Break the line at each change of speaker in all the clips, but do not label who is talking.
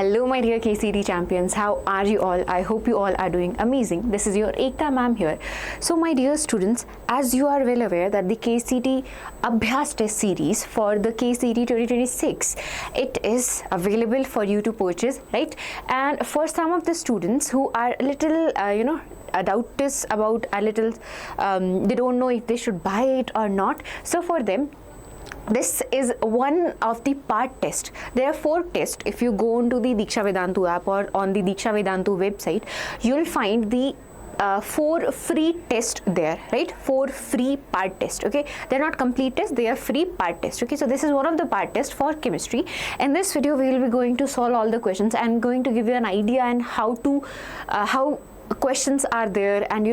Hello my dear KCET champions, how are you all? I hope you all are doing amazing. This is your Ekta ma'am here. So my dear students, as you are well aware that the KCET ABHYAS Test Series for the KCET 2026, it is available for you to purchase, right? And for some of the students who are a little, doubtous about a little, they don't know if they should buy it or not. So for them, this is one of the part test. There are 4 tests. If you go onto the Diksha Vedantu app or on the Diksha Vedantu website, you'll find the 4 free tests there, right? 4 free part tests. Okay, they're not complete tests, they are free part tests. Okay, so this is one of the part tests for chemistry. In this video, we will be going to solve all the questions and going to give you an idea and how questions are there, and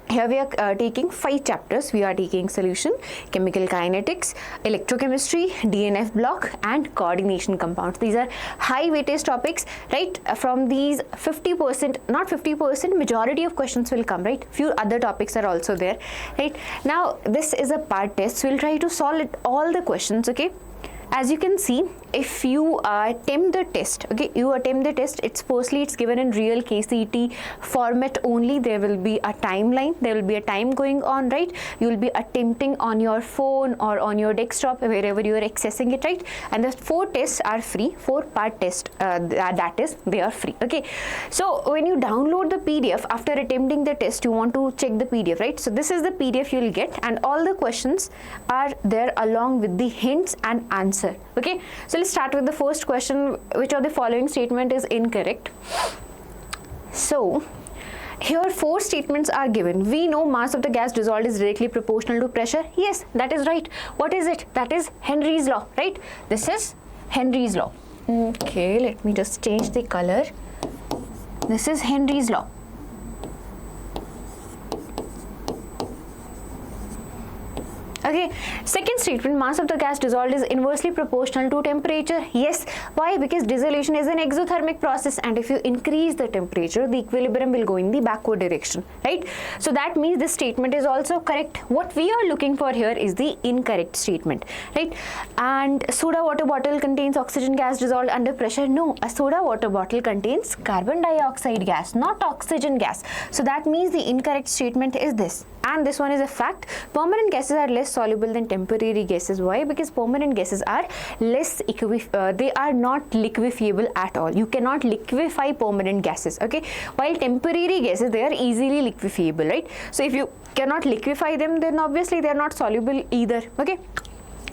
here we are taking 5 chapters. We are taking solution, chemical kinetics, electrochemistry, DNF block, and coordination compounds. These are high weightage topics, right? From these 50%, not 50%, majority of questions will come, right? Few other topics are also there, right? Now, this is a part test, so we'll try to solve all the questions, okay? As you can see, if you attempt the test, okay, it's firstly it's given in real KCET format only. There will be a timeline, there will be a time going on, right? You will be attempting on your phone or on your desktop, wherever you are accessing it, right? And the 4 tests are free, 4 part test, that is, they are free, okay? So when you download the PDF after attempting the test, you want to check the PDF, right? So this is the PDF you will get, and all the questions are there along with the hints and answers. Okay, so let's start with the first question. Which of the following statement is incorrect? So here 4 statements are given. We know mass of the gas dissolved is directly proportional to pressure. Yes, that is right. What is it? That is Henry's law, right? This is Henry's law. Okay, let me just change the color. This is Henry's law. Okay, second statement, mass of the gas dissolved is inversely proportional to temperature. Yes, why? Because dissolution is an exothermic process, and if you increase the temperature, the equilibrium will go in the backward direction, right? So that means this statement is also correct. What we are looking for here is the incorrect statement, right? And soda water bottle contains oxygen gas dissolved under pressure. No, a soda water bottle contains carbon dioxide gas, not oxygen gas. So that means the incorrect statement is this. And this one is a fact. Permanent gases are less soluble than temporary gases. Why? Because permanent gases are less they are not liquefiable at all. You cannot liquefy permanent gases, okay? While temporary gases, they are easily liquefiable, right? So if you cannot liquefy them, then obviously they are not soluble either, okay?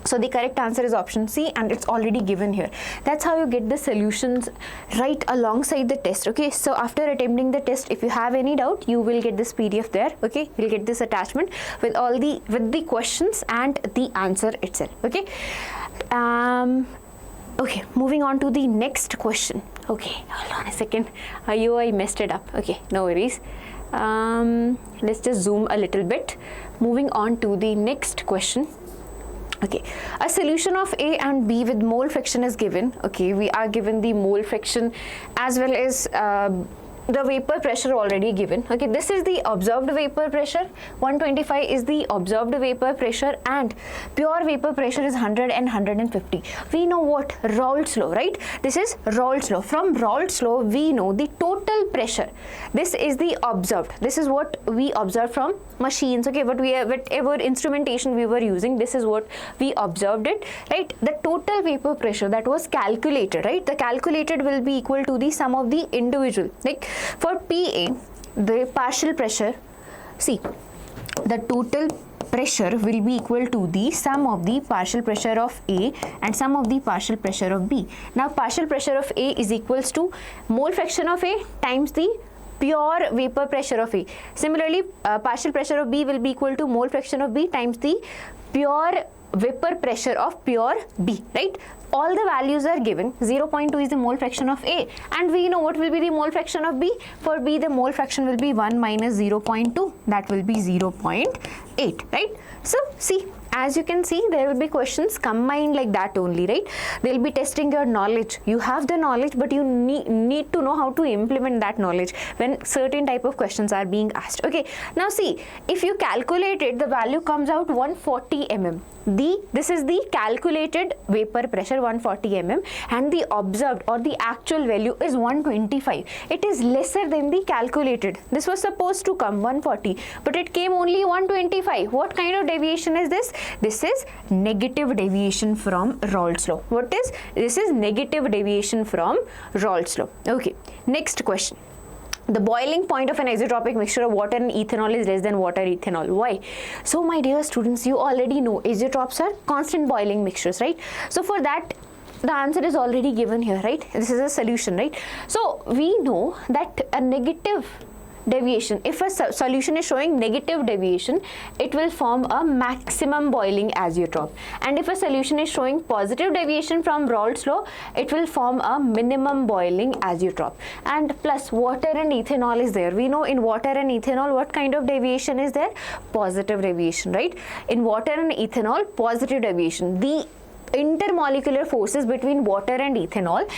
So the correct answer is option C, and it's already given here. That's how you get the solutions right alongside the test, okay? So after attempting the test, if you have any doubt, you will get this PDF there, okay? You'll get this attachment with all the questions and the answer itself, okay? Okay, moving on to the next question. Okay, hold on a second. I messed it up. Okay, no worries. Let's just zoom a little bit. Moving on to the next question. Okay, a solution of A and B with mole fraction is given. Okay, we are given the mole fraction as well as the vapor pressure already given. Okay, this is the observed vapor pressure. 125 is the observed vapor pressure, and pure vapor pressure is 100 and 150. We know what? Raoult's law, right? This is Raoult's law. From Raoult's law, we know the total pressure. This is the observed. This is what we observe from machines. Okay, whatever instrumentation we were using, this is what we observed it, right? The total vapor pressure that was calculated, right? The calculated will be equal to the sum of the individual. Like for PA, the partial pressure, see, the total pressure will be equal to the sum of the partial pressure of A and sum of the partial pressure of B. Now, partial pressure of A is equals to mole fraction of A times the pure vapor pressure of A. Similarly, partial pressure of B will be equal to mole fraction of B times the pure vapor pressure of pure B, right? All the values are given. 0.2 is the mole fraction of A, and we know what will be the mole fraction of B. For B, the mole fraction will be 1 minus 0.2, that will be 0.8, right? So see, as you can see, there will be questions combined like that only, right? They'll be testing your knowledge. You have the knowledge, but you need to know how to implement that knowledge when certain type of questions are being asked. Okay, now see, if you calculate it, the value comes out 140 mm. this is the calculated vapor pressure 140 mm and the observed or the actual value is 125. It is lesser than the calculated. This was supposed to come 140, but it came only 125. What kind of deviation is this? This is negative deviation from Raoult's law. What is? This is negative deviation from Raoult's law. Okay, next question. The boiling point of an isotropic mixture of water and ethanol is less than water ethanol. Why? So my dear students, you already know isotopes are constant boiling mixtures, right? So for that, the answer is already given here, right? This is a solution, right? So we know that a negative deviation, if a solution is showing negative deviation, it will form a maximum boiling azeotrope, and if a solution is showing positive deviation from Raoult's law, it will form a minimum boiling azeotrope. And plus water and ethanol is there. We know in water and ethanol what kind of deviation is there? Positive deviation, right? In water and ethanol, positive deviation. The intermolecular forces between water and ethanol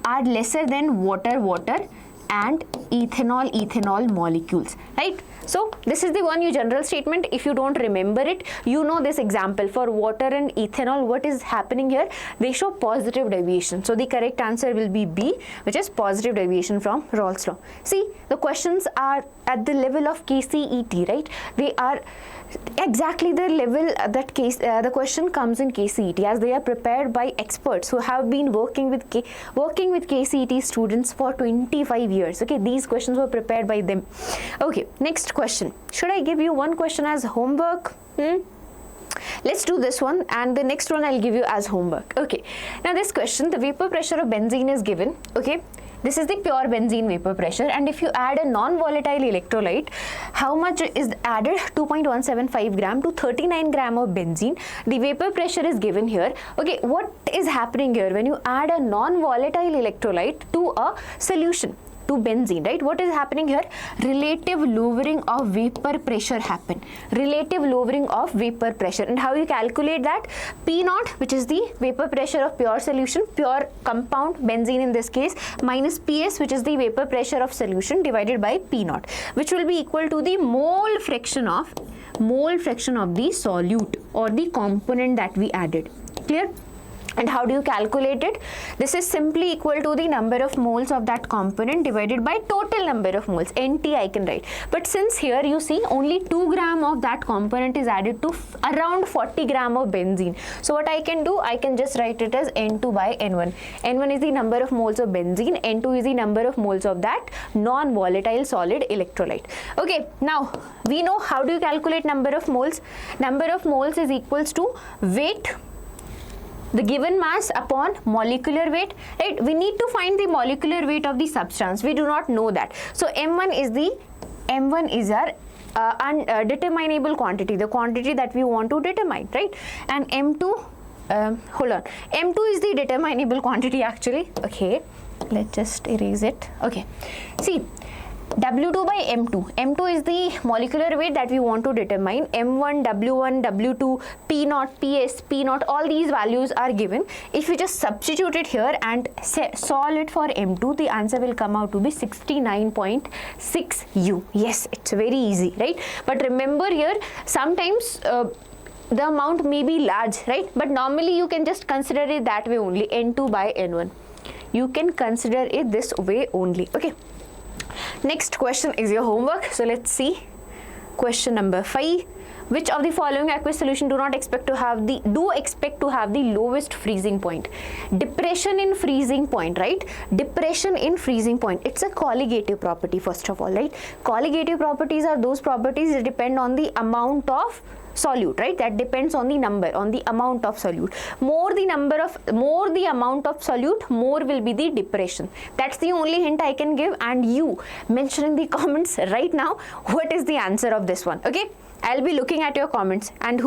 are lesser than water and ethanol molecules, right? So this is the one you general statement. If you don't remember it, you know this example for water and ethanol. What is happening here? They show positive deviation. So the correct answer will be B, which is positive deviation from Raoult's law. See, the questions are at the level of KCET, right? They are exactly the level that the question comes in KCET, as they are prepared by experts who have been working with KCET students for 25 years. Okay, these questions were prepared by them. Okay, next question. Should I give you one question as homework? Let's do this one, and the next one I'll give you as homework. Okay, now this question, the vapor pressure of benzene is given. Okay, this is the pure benzene vapor pressure, and if you add a non-volatile electrolyte, how much is added? 2.175 gram to 39 gram of benzene. The vapor pressure is given here. Okay, what is happening here when you add a non-volatile electrolyte to a solution, to benzene, right? What is happening here? Relative lowering of vapor pressure happen. Relative lowering of vapor pressure. And how you calculate that? P naught, which is the vapor pressure of pure solution, pure compound benzene in this case, minus PS, which is the vapor pressure of solution, divided by P naught, which will be equal to the mole fraction of the solute or the component that we added. Clear? And how do you calculate it? This is simply equal to the number of moles of that component divided by total number of moles. NT I can write. But since here you see only 2 gram of that component is added to around 40 gram of benzene. So what I can do? I can just write it as N2 by N1. N1 is the number of moles of benzene. N2 is the number of moles of that non-volatile solid electrolyte. Okay, now we know how do you calculate number of moles. Number of moles is equals to weight, the given mass upon molecular weight, right? We need to find the molecular weight of the substance. We do not know that. So M1 is our determinable quantity, the quantity that we want to determine, right? And M2, M2 is the determinable quantity actually. Okay, let's just erase it. Okay, see, W2 by M2. M2 is the molecular weight that we want to determine. M1, W1, W2, P0, PS, P0, all these values are given. If we just substitute it here and solve it for M2, the answer will come out to be 69.6 U. Yes, it's very easy, right? But remember here, sometimes the amount may be large, right? But normally you can just consider it that way only, N2 by N1. You can consider it this way only, okay? Next question is your homework. So let's see. Question number 5. Which of the following aqueous solution do expect to have the lowest freezing point? Depression in freezing point, right? Depression in freezing point. It's a colligative property first of all, right? Colligative properties are those properties that depend on the amount of solute, right? That depends on the amount of solute. More the amount of solute, more will be the depression. That's the only hint I can give, and you mention in the comments right now what is the answer of this one. Okay, I'll be looking at your comments and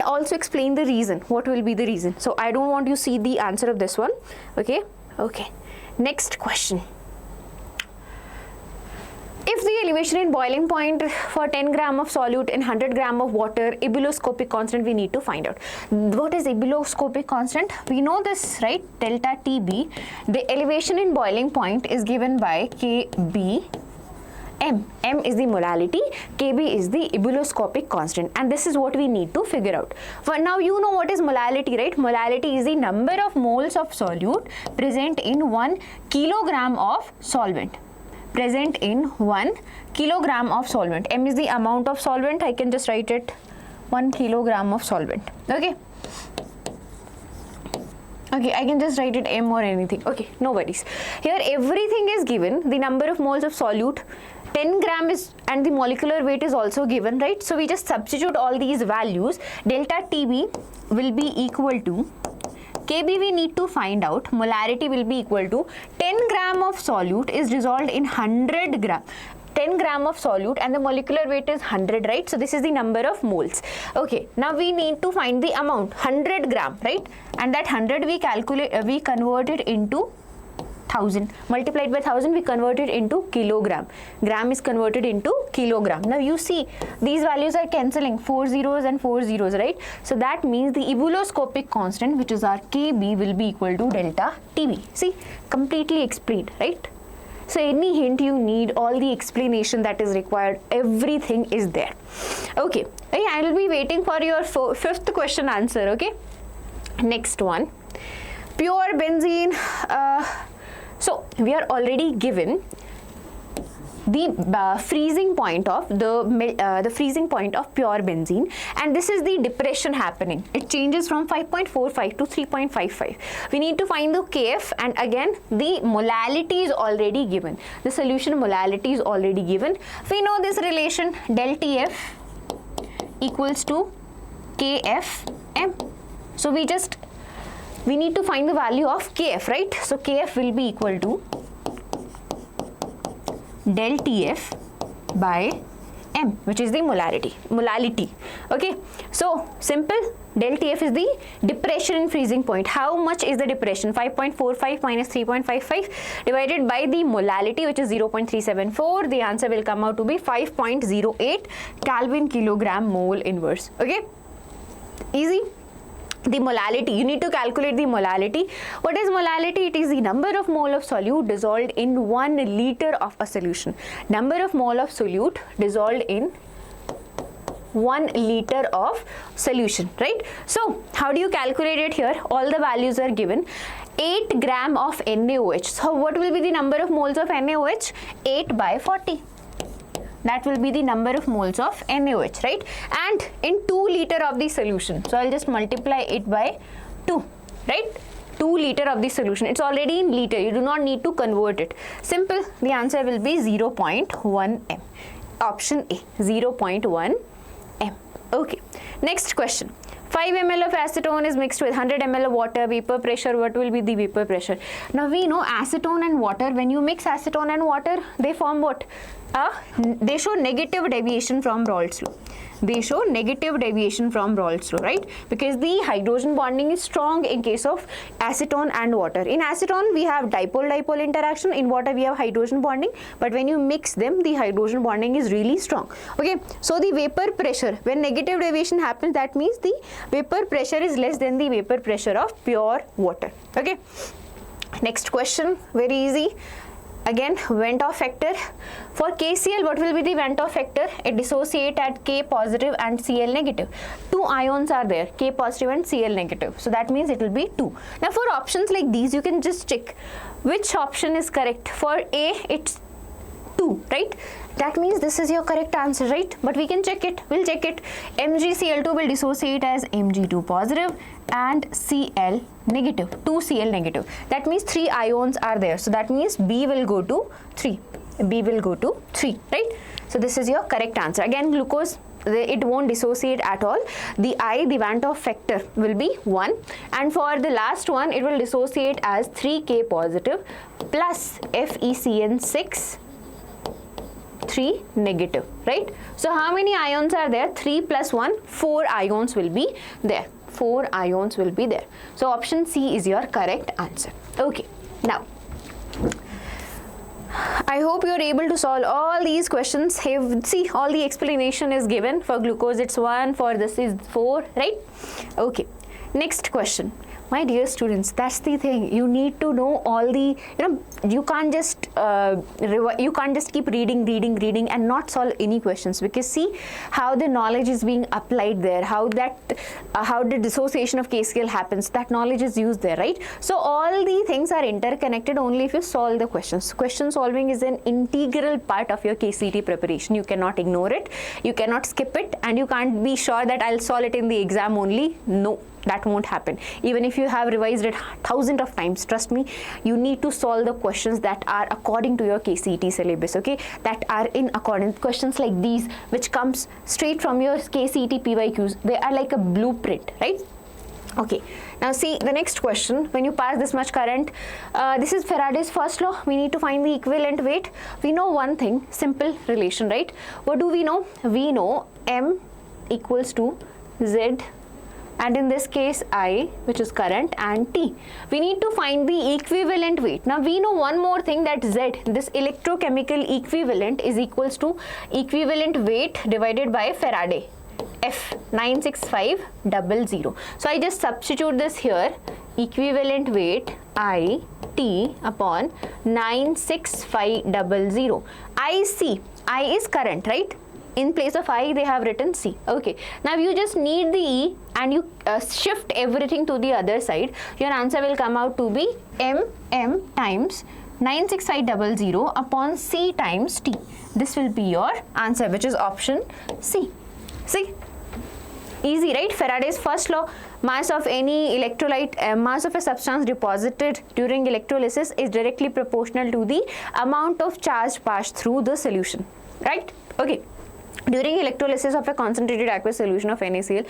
also explain the reason. What will be the reason? So I don't want you to see the answer of this one. Okay. Next question. If the elevation in boiling point for 10 gram of solute in 100 gram of water, ebullioscopic constant we need to find out. What is ebullioscopic constant? We know this, right? Delta TB. The elevation in boiling point is given by KB M. M is the molality, Kb is the ebullioscopic constant, and this is what we need to figure out. For now, you know what is molality, right? Molality is the number of moles of solute present in 1 kilogram of solvent. Present in 1 kilogram of solvent. M is the amount of solvent. I can just write it 1 kilogram of solvent. Okay. Okay, I can just write it M or anything. Okay, no worries. Here everything is given. The number of moles of solute, 10 gram is, and the molecular weight is also given, right? So we just substitute all these values. Delta TB will be equal to, Kb we need to find out, molarity will be equal to 10 gram of solute is dissolved in 100 gram. 10 gram of solute and the molecular weight is 100, right? So this is the number of moles. Okay, now we need to find the amount, 100 gram, right? And that 100 we calculate, we convert it into 1000. Multiplied by 1000 we convert it into kilogram. Gram is converted into kilogram. Now you see these values are cancelling, 4 zeros and 4 zeros, right? So that means the ebullioscopic constant, which is our Kb, will be equal to delta Tb. See, completely explained, right? So any hint you need, all the explanation that is required, everything is there. Okay, I will be waiting for your fifth question answer. Okay, next one, pure benzene. So we are already given the freezing point of the freezing point of pure benzene, and this is the depression happening. It changes from 5.45 to 3.55. We need to find the Kf, and again the molality is already given. The solution molality is already given. We know this relation, del Tf equals to Kfm. So we need to find the value of Kf, right? So Kf will be equal to del Tf by M, which is the molality. Okay, so simple, del Tf is the depression in freezing point. How much is the depression? 5.45 minus 3.55 divided by the molality, which is 0.374. The answer will come out to be 5.08 Kelvin kilogram mole inverse. Okay, easy. The molality, you need to calculate the molality. What is molality? It is the number of mole of solute dissolved in 1 liter of a solution. Number of mole of solute dissolved in 1 liter of solution, right? So how do you calculate it here? All the values are given. 8 gram of NaOH. So what will be the number of moles of NaOH? 8 by 40. That will be the number of moles of NaOH, right? And in 2 liter of the solution, so I'll just multiply it by 2, right? 2 liter of the solution, it's already in liter, you do not need to convert it. Simple, the answer will be 0.1 m. Option A, 0.1 m. Okay, next question. 5 ml of acetone is mixed with 100 ml of water. Vapor pressure, what will be the vapor pressure? Now we know acetone and water, when you mix acetone and water, they form what? They show negative deviation from Raoult's law. They show negative deviation from Raoult's law, right? Because the hydrogen bonding is strong in case of acetone and water. In acetone, we have dipole-dipole interaction. In water, we have hydrogen bonding. But when you mix them, the hydrogen bonding is really strong. Okay, so the vapor pressure, when negative deviation happens, that means the vapor pressure is less than the vapor pressure of pure water. Okay, next question, very easy. Again, Vent-Off factor. For KCl, what will be the Vent-Off factor? It dissociates at K positive and Cl negative. 2 ions are there, K positive and Cl negative. So that means it will be 2. Now for options like these, you can just check which option is correct. For A, it's 2, right? That means this is your correct answer, right? But we can check it. We'll check it. MgCl2 will dissociate as Mg2 positive and Cl negative, 2 Cl negative. That means 3 ions are there. So that means B will go to 3. B will go to 3, right? So this is your correct answer. Again, glucose, it won't dissociate at all. The the Vent-Off factor will be 1. And for the last one, it will dissociate as 3K positive plus FeCN6 3 negative, right? So how many ions are there? 3 plus 1, 4 ions will be there. 4 ions will be there. So option C is your correct answer. Okay, now I hope you are able to solve all these questions. See, all the explanation is given. For glucose it's 1, for this is 4, right? Okay, Next question. My dear students, that's the thing. You need to know all the, you can't just keep reading and not solve any questions, because see how the knowledge is being applied there, how the dissociation of KCl happens, that knowledge is used there, right? So all the things are interconnected only if you solve the questions. Question solving is an integral part of your KCET preparation. You cannot ignore it, you cannot skip it, and you can't be sure that I'll solve it in the exam only. No, that won't happen. Even if you have revised it thousands of times, trust me, you need to solve the questions that are according to your KCET syllabus, okay? That are in accordance. Questions like these, which comes straight from your KCET PYQs, they are like a blueprint, right? Okay, now see the next question. When you pass this much current, this is Faraday's first law. We need to find the equivalent weight. We know one thing, simple relation, right? What do we know? We know M equals to Z, and in this case I, which is current, and T. We need to find the equivalent weight. Now we know one more thing, that Z, this electrochemical equivalent, is equals to equivalent weight divided by Faraday, F 96500. So I just substitute this here, equivalent weight I T upon 96500. I C, I is current, right? In place of I, they have written C. Okay. Now you just need the E and you shift everything to the other side. Your answer will come out to be M times 96500 upon C times T. This will be your answer, which is option C. See? Easy, right? Faraday's first law, mass of any electrolyte, mass of a substance deposited during electrolysis is directly proportional to the amount of charge passed through the solution, right? Okay. During electrolysis of a concentrated aqueous solution of NaCl,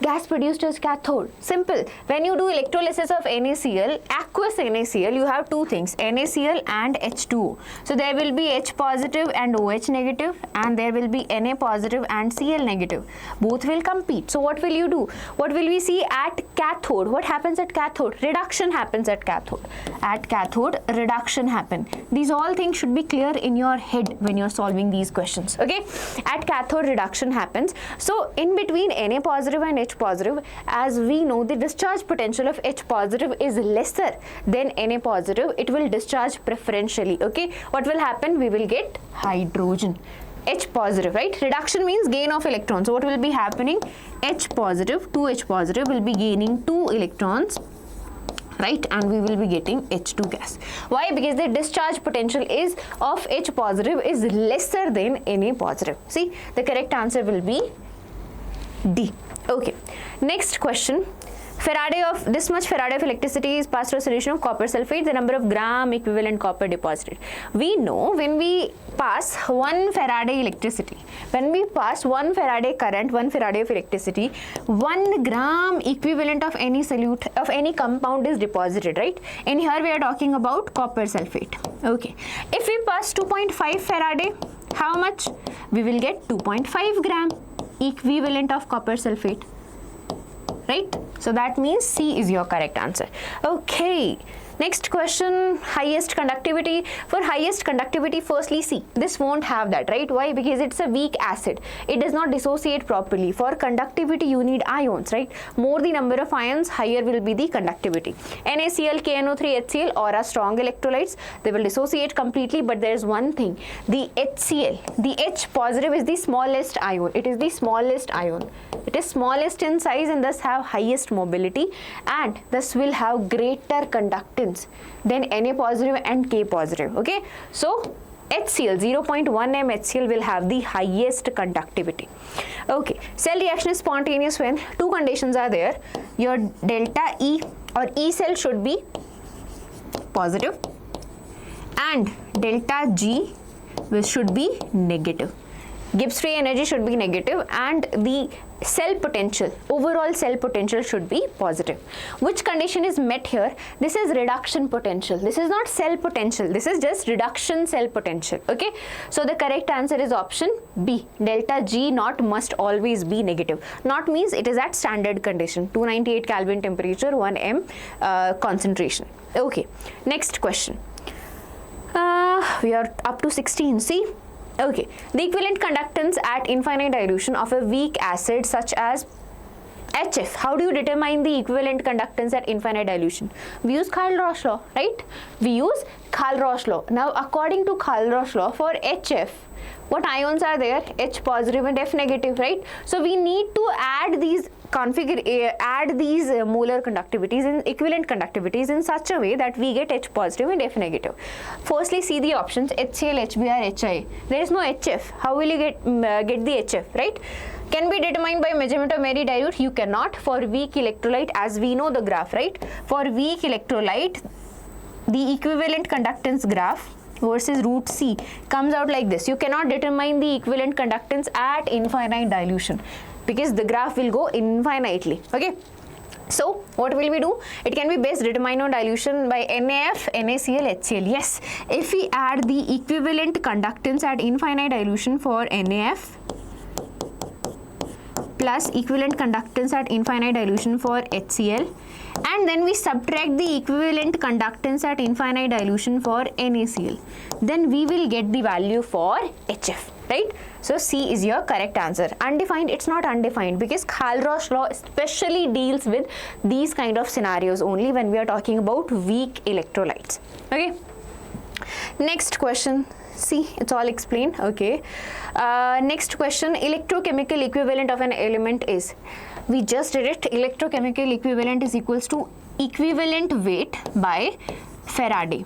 gas produced as cathode. Simple. When you do electrolysis of NaCl, aqueous NaCl, you have two things, NaCl and H2O. So there will be H positive and OH negative, and there will be Na positive and Cl negative. Both will compete. So what will you do? What will we see at cathode? What happens at cathode? Reduction happens at cathode. At cathode, reduction happen. These all things should be clear in your head when you're solving these questions. Okay? At cathode, reduction happens. So in between Na positive and H positive, as we know, the discharge potential of H positive is lesser than Na positive. It will discharge preferentially. Okay, what will happen? We will get hydrogen. H positive, right? Reduction means gain of electrons. So what will be happening? H positive, 2H positive will be gaining 2 electrons, right? And we will be getting H2 gas. Why? Because the discharge potential is of H positive is lesser than Na positive. See, the correct answer will be D. Okay, next question. Faraday of this much Faraday of electricity is passed through a solution of copper sulfate, the number of gram equivalent copper deposited. We know when we pass 1 Faraday electricity, when we pass 1 Faraday current, 1 Faraday of electricity, 1 gram equivalent of any solute of any compound is deposited, right? And here we are talking about copper sulfate. Okay, if we pass 2.5 Faraday, how much? We will get 2.5 gram equivalent of copper sulfate, right? So that means C is your correct answer. Okay, next question, highest conductivity. For highest conductivity, firstly C, this won't have that, right? Why? Because it's a weak acid, it does not dissociate properly. For conductivity you need ions, right? More the number of ions, higher will be the conductivity. NaCl, KNO3, HCl or are strong electrolytes, they will dissociate completely, but there is one thing, the HCl, the H positive is the smallest ion. It is the smallest ion. It is smallest in size and thus have highest mobility, and thus will have greater conductance than Na positive and K positive. Okay, so HCl, 0.1 m HCl will have the highest conductivity. Okay, cell reaction is spontaneous when two conditions are there. Your delta E or E cell should be positive and delta G should be negative. Gibbs free energy should be negative and the cell potential, overall cell potential should be positive. Which condition is met here? This is reduction potential. This is not cell potential. This is just reduction cell potential. Okay. So the correct answer is option B. Delta G naught must always be negative. Naught means it is at standard condition. 298 Kelvin temperature, 1 m concentration. Okay. Next question. We are up to 16. See. Okay, the equivalent conductance at infinite dilution of a weak acid such as HF, how do you determine the equivalent conductance at infinite dilution? We use Kohlrausch law, right? We use Kohlrausch law. Now, according to Kohlrausch law, for HF, what ions are there? H positive and F negative, right? So we need to add these molar conductivities and equivalent conductivities in such a way that we get H positive and F negative. Firstly, see the options HCl, HBr, HI. There is no HF. How will you get the HF, right? Can be determined by measurement of Mary dilute? You cannot. For weak electrolyte, as we know the graph, right? For weak electrolyte, the equivalent conductance graph versus root C comes out like this. You cannot determine the equivalent conductance at infinite dilution because the graph will go infinitely. Okay. So what will we do? It can be best determined on dilution by NaF, NaCl, HCl. Yes, if we add the equivalent conductance at infinite dilution for NaF plus equivalent conductance at infinite dilution for HCl, and then we subtract the equivalent conductance at infinite dilution for NaCl, then we will get the value for HF, right? So C is your correct answer. Undefined, it's not undefined because Kohlrausch law especially deals with these kind of scenarios only when we are talking about weak electrolytes. Okay, next question. See, it's all explained. Okay, next question, electrochemical equivalent of an element is, we just did it. Electrochemical equivalent is equals to equivalent weight by Faraday,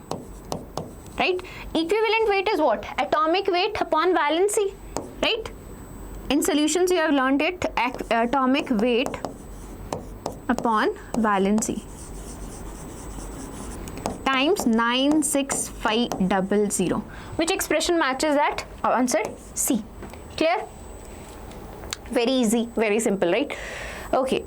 right? Equivalent weight is what? Atomic weight upon valency, right? In solutions you have learned it, atomic weight upon valency times 96500. Which expression matches that? Answer C. Clear? Very easy, very simple, right? Okay.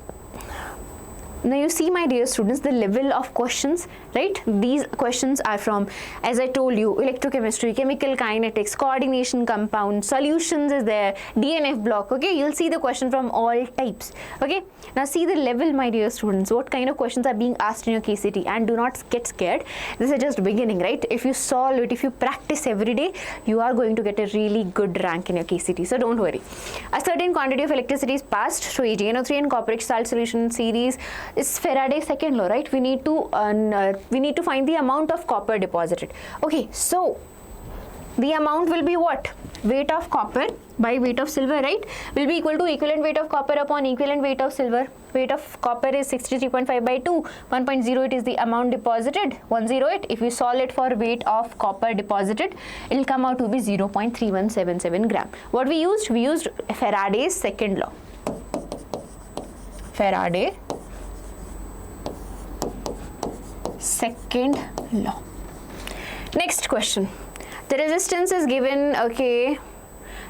Now you see, my dear students, the level of questions, right? These questions are from, as I told you, electrochemistry, chemical kinetics, coordination compound, solutions is there, DNF block. Okay, you'll see the question from all types. Okay, now see the level, my dear students, what kind of questions are being asked in your KCET, and do not get scared. This is just beginning, right? If you solve it, if you practice every day, you are going to get a really good rank in your KCET. So don't worry. A certain quantity of electricity is passed through AgNO3 and copperic salt solution series. It's Faraday's second law, right? We need to find the amount of copper deposited. Okay, so the amount will be what? Weight of copper by weight of silver, right? Will be equal to equivalent weight of copper upon equivalent weight of silver. Weight of copper is 63.5 by 2. 1.08 is the amount deposited. 108. If we solve it for weight of copper deposited, it will come out to be 0.3177 gram. What we used? We used Faraday's second law. Faraday second law. Next question. The resistance is given. Okay,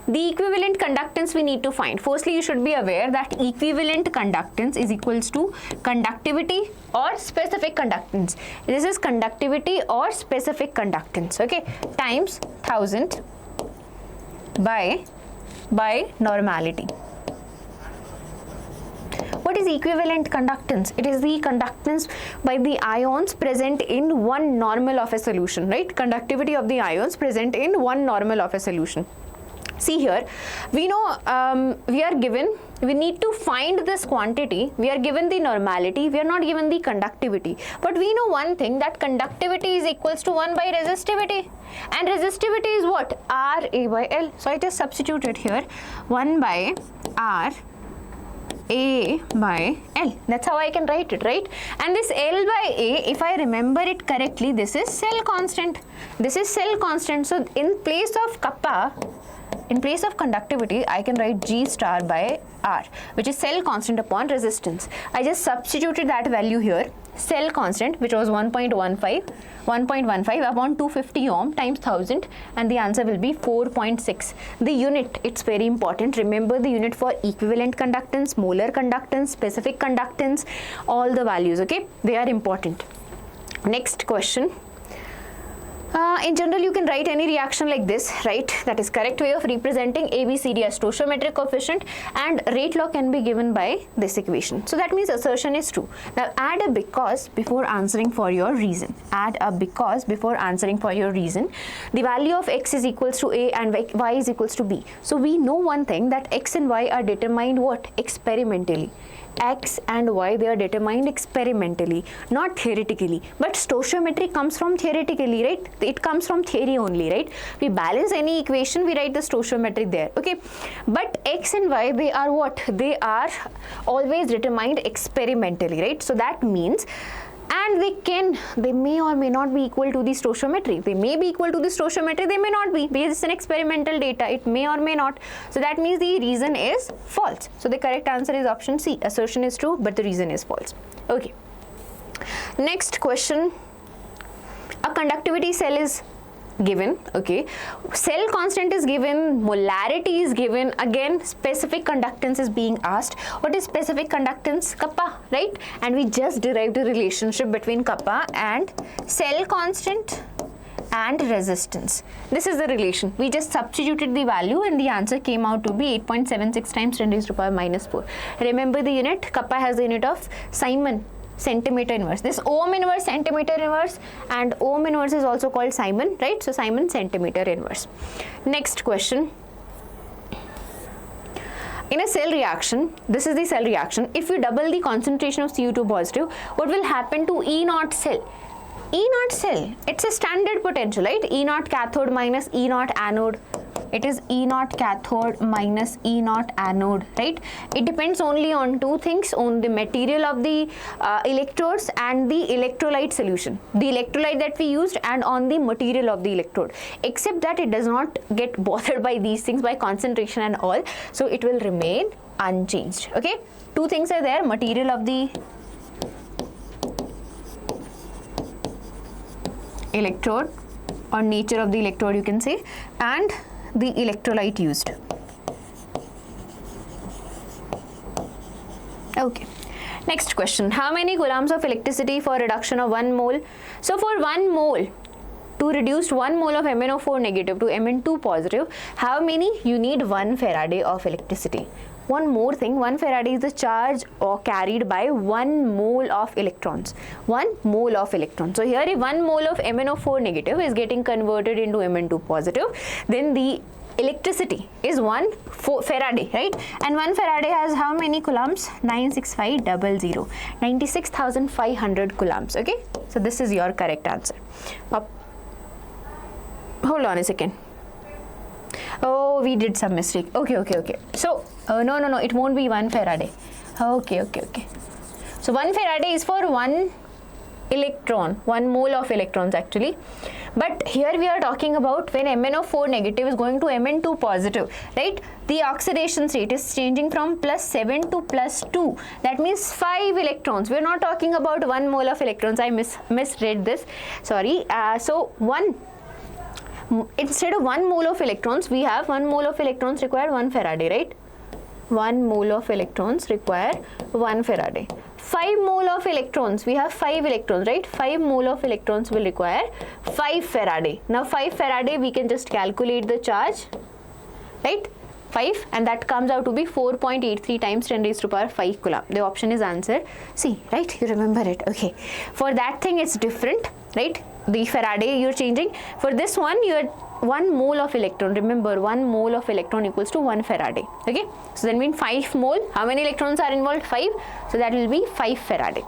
the equivalent conductance we need to find. Firstly, you should be aware that equivalent conductance is equals to conductivity or specific conductance. This is conductivity or specific conductance, okay, times 1000 by normality. What is equivalent conductance? It is the conductance by the ions present in one normal of a solution, right? Conductivity of the ions present in one normal of a solution. See here, we know we need to find this quantity. We are given the normality, we are not given the conductivity. But we know one thing, that conductivity is equals to 1 by resistivity. And resistivity is what? R A by L. So I just substitute it here, 1 by R A by L. That's how I can write it, right? And this L by A, if I remember it correctly, this is cell constant. This is cell constant. So in place of kappa, in place of conductivity, I can write G star by R, which is cell constant upon resistance. I just substituted that value here. Cell constant, which was 1.15 upon 250 ohm times 1000, and the answer will be 4.6. The unit, it's very important. Remember the unit for equivalent conductance, molar conductance, specific conductance, all the values, okay? They are important. Next question. In general, you can write any reaction like this, right? That is correct way of representing ABCD as stoichiometric coefficient, and rate law can be given by this equation. So that means assertion is true. Now add a because before answering for your reason. Add a because before answering for your reason. The value of x is equals to a and y is equals to b. So we know one thing, that x and y are determined what? Experimentally. X and Y, they are determined experimentally, not theoretically. But stoichiometry comes from theoretically, right? It comes from theory only, right? We balance any equation, we write the stoichiometry there, okay? But X and Y, they are what? They are always determined experimentally, right? So that means, and they may or may not be equal to the stoichiometry. They may be equal to the stoichiometry, they may not be, because it's an experimental data, it may or may not. So that means the reason is false. So the correct answer is option C. Assertion is true, but the reason is false. Okay. Next question. A conductivity cell is given, okay, cell constant is given, molarity is given, again specific conductance is being asked. What is specific conductance? Kappa, right? And we just derived a relationship between kappa and cell constant and resistance. This is the relation. We just substituted the value and the answer came out to be 8.76 times 10 raised to the power minus 4. Remember the unit, kappa has the unit of Simon, centimeter inverse. This ohm inverse, centimeter inverse, and ohm inverse is also called Simon, right? So Simon centimeter inverse. Next question. In a cell reaction, this is the cell reaction. If we double the concentration of Cu2 positive, what will happen to E naught cell? E naught cell, it's a standard potential, right? E naught cathode minus E naught anode. It is E naught cathode minus E naught anode, right? It depends only on two things, on the material of the electrodes and the electrolyte solution, the electrolyte that we used, and on the material of the electrode. Except that it does not get bothered by these things, by concentration and all, so it will remain unchanged. Okay, two things are there: material of the electrode, or nature of the electrode you can say, and the electrolyte used. Okay, next question. How many coulombs of electricity for reduction of 1 mole? So for 1 mole, to reduce 1 mole of MnO4 negative to Mn2 positive, how many? You need 1 Faraday of electricity. One more thing, 1 Faraday is the charge or carried by 1 mole of electrons. 1 mole of electrons. So here if 1 mole of MnO4 negative is getting converted into Mn2 positive, then the electricity is 1 Faraday, right? And 1 Faraday has how many coulombs? 96500, 96,500 coulombs. Okay, so this is your correct answer. Hold on a second. Oh, we did some mistake. Okay. So, no, it won't be 1 Faraday. Okay. So, 1 Faraday is for 1 electron, 1 mole of electrons actually. But here we are talking about when MnO4 negative is going to Mn2 positive, right? The oxidation state is changing from +7 to +2. That means 5 electrons. We are not talking about 1 mole of electrons. I misread this. Sorry. Instead of 1 mole of electrons, we have 1 mole of electrons require 1 Faraday, right? 1 mole of electrons require 1 Faraday. 5 mole of electrons, we have 5 electrons, right? 5 mole of electrons will require 5 Faraday. Now 5 Faraday, we can just calculate the charge, right? 5, and that comes out to be 4.83 times 10 raised to the power 5 coulomb. The option is answer C, right? You remember it. Okay. For that thing, it's different, right? The Faraday you're changing. For this one, you're 1 mole of electron. Remember, 1 mole of electron equals to 1 Faraday. Okay. So that means 5 mole. How many electrons are involved? 5. So that will be 5 Faraday.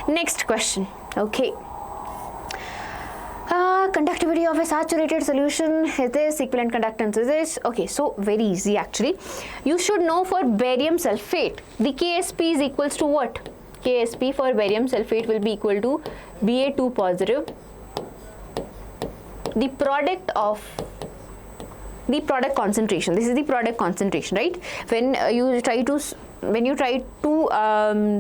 Next question. Okay. Conductivity of a saturated solution is this, equivalent conductance is this. Okay, so very easy actually. You should know for barium sulfate, the Ksp is equals to what? Ksp for barium sulfate will be equal to Ba2 positive, the product of the product concentration. This is the product concentration, right? When you try to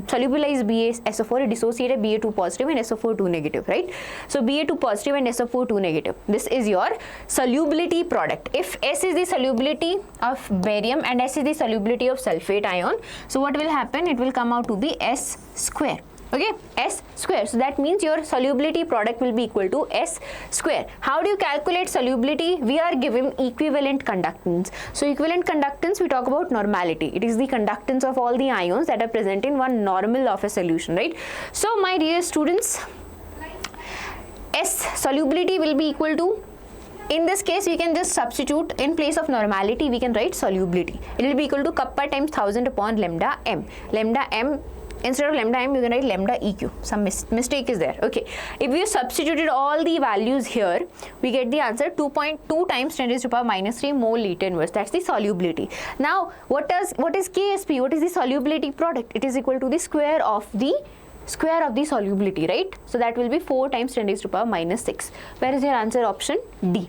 solubilize BaSO4, dissociate a Ba2 positive and SO4 2 negative, right? So Ba2 positive and SO4 2 negative. This is your solubility product. If S is the solubility of barium and S is the solubility of sulfate ion, so what will happen? It will come out to be S square. Okay, S square. So that means your solubility product will be equal to S square. How do you calculate solubility? We are given equivalent conductance. So equivalent conductance, we talk about normality. It is the conductance of all the ions that are present in one normal of a solution, right? So my dear students, S solubility will be equal to, in this case, we can just substitute in place of normality, we can write solubility. It will be equal to kappa times 1000 upon lambda m. Lambda m instead of lambda m you can write lambda eq. Some mistake is there. Okay, if you substituted all the values here, we get the answer 2.2 times 10 raised to power minus 3 mole liter inverse. That's the solubility. Now what is KSP? What is the solubility product? It is equal to the square of the solubility, right? So that will be 4 times 10 raised to power minus 6. Where is your answer? Option D.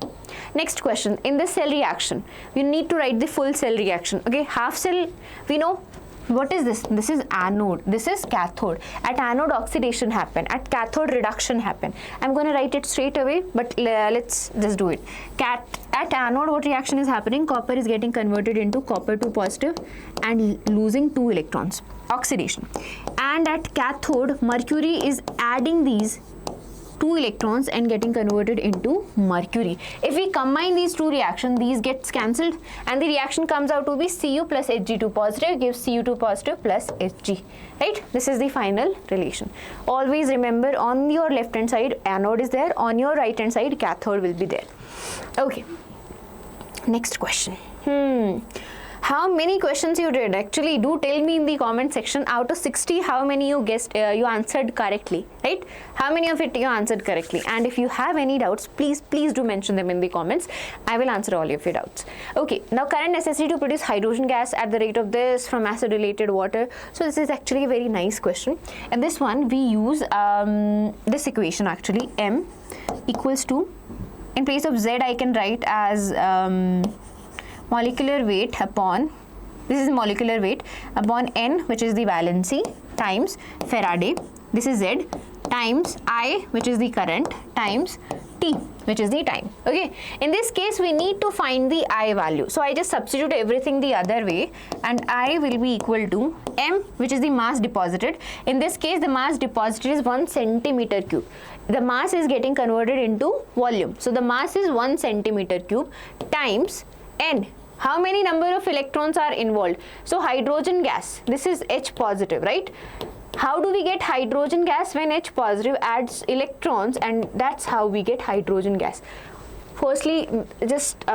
Next question, in this cell reaction you need to write the full cell reaction. Okay, half cell, we know what is this. This is anode, this is cathode. At anode oxidation happen, at cathode reduction happen. I'm going to write it straight away, but let's just do it. At anode what reaction is happening? Copper is getting converted into copper 2 positive and losing 2 electrons, oxidation. And at cathode mercury is adding these 2 electrons and getting converted into mercury. If we combine these two reactions, these gets cancelled and the reaction comes out to be Cu plus Hg2 positive gives Cu2 positive plus Hg, right? This is the final relation. Always remember, on your left hand side anode is there, on your right hand side cathode will be there. Okay, next question. How many questions you did? Actually, do tell me in the comment section. Out of 60, how many you guessed, you answered correctly, right? How many of it you answered correctly? And if you have any doubts, please do mention them in the comments. I will answer all of your doubts. Okay, now current necessary to produce hydrogen gas at the rate of this from acid related water. So this is actually a very nice question. And this one we use this equation actually, M equals to, in place of Z I can write as molecular weight upon, this is molecular weight, upon N, which is the valency, times Faraday, this is Z, times I, which is the current, times T, which is the time. Okay, in this case we need to find the I value, so I just substitute everything the other way and I will be equal to M, which is the mass deposited. In this case the mass deposited is 1 centimeter cube. The mass is getting converted into volume, so the mass is 1 centimeter cube times N. How many number of electrons are involved? So hydrogen gas, this is H positive, right? How do we get hydrogen gas? When H positive adds electrons, and that's how we get hydrogen gas. Firstly, just